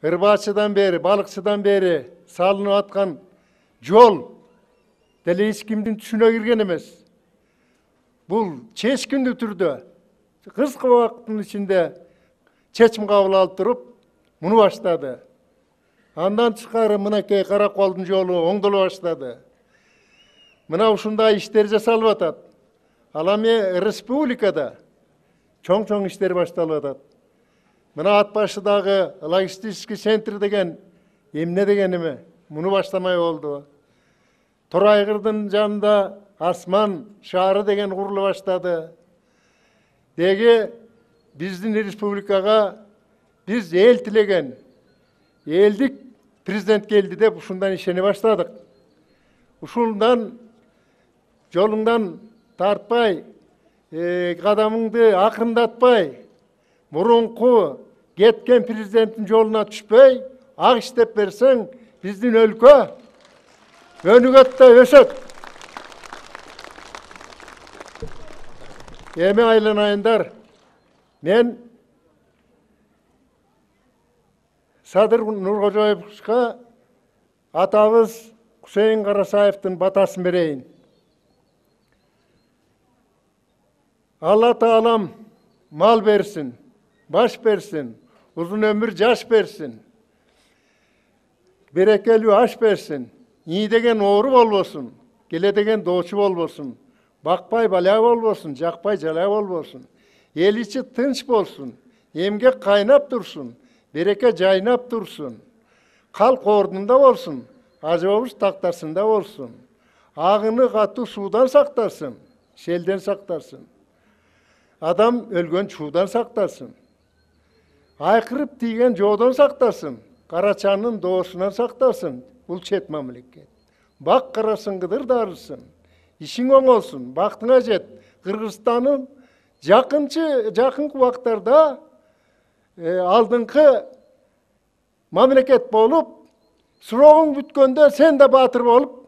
ырбачыдан бeri, балыкчыдан beri salınıp atkan yol dele hiç kimdin düşüne girgen emez. Bul çeşkindүү түрдө kıska vaktın içinde çeçim kabul alıp durup bunu başladı. Andan çıkarı mınakey Karakol'un yolu oңдоло başladı. Mına ушундай işler жасалып атат. Ал эми республикада чоң işler baştalып атат. Mına at başıdагы логистический центр деген эмне дегеними муну баштамай болду. Торайгырдын жанында Асман шаары деген курулуп баштады. Деги биздин республикага биз эл тилеген элдик президент келди деп ушундан ишене баштадык. Ушундан жолуңдан тартпай, кадамыңды акырындатпай, мурунку кеткен президенттин жолуна түшпөй, ак иштеп берсең, биздин өлкө өнүгөт да өсөт. Эми айланайындар, мен Садыр Нуркожоевичке атабыз Кусейин Карасаевдин батасын берейин. Алла Таалам mal bersin, baş bersin, uzun ömür jaş bersin, berekeli aş bersin, iyi degen oğru bolbosun, gele degen doğuçu bolbosun, bakpay balay bolbosun, jakpay jalay bolbosun, el içi tınç bolsun, emgek kaynap dursun, bereke jaynap dursun, kalk ordunda bolsun, acababız taktarsında bolsun, ağını katı sudan saktarsın, şelden saktarsın. Adam ölgön çuğdan saktarsın. Aykırıp tiygen joğdan saktarsın. Karaçanın doğusundan saktarsın. Bul çet mamleket. Bak karasın gıdır darırsın. İşin oң olsun. Baktına jet. Kırgızstan'ın jakın vaktlarda aldыңkı mamleket bolup suroğun bütkönde sen de batır bolup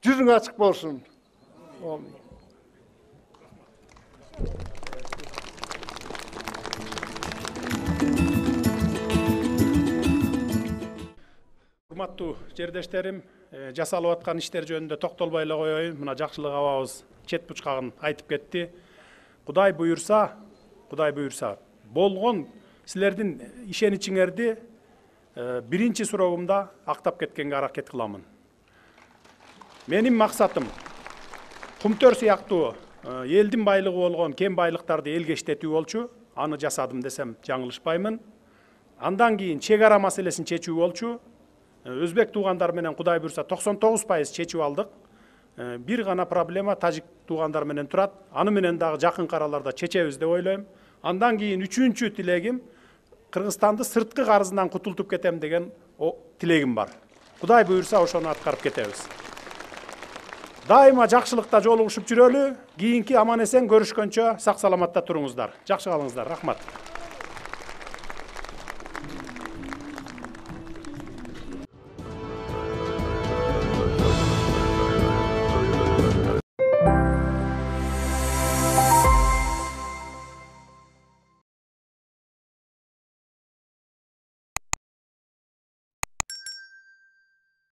yüzün açık bolsun. Урматтуу жердештерим, жасалып аткан иштер жөнүндө токтолбой эле коеюн. Мына жакшылык абабыз чет бучкагын айтып кетти. Кудай буйурса болгон силердин ишеничиңерди биринчи суроогумда актап кеткенге аракет кыламын. Менин максатым Кумтөр сыяктуу элдин байлыгы болгон кен байлыктарды элге иштетүү болчу. Аны жасадым десем жаңылышпаймын. Андан кийин чек ара маселесин чечүү болчу. Өзбек туугандар менен Кудай буйурса 99% чечип алдык. Бир гана проблема тажик туугандар менен турат. Аны менен дагы жакын араларда чечебиз деп ойлойм. Андан кийин үчүнчү тилегим Кыргызстанды сырткы карызынан кутултуп кетем деген тилегим бар. Кудай буйурса ошону аткарып кетебиз. Дайыма жакшылыкта жолугушуп жүрөлү. Кийинки аман эсен көрүшкөнчө сак саламатта туруңуздар. Жакшы калыңыздар. Рахмат.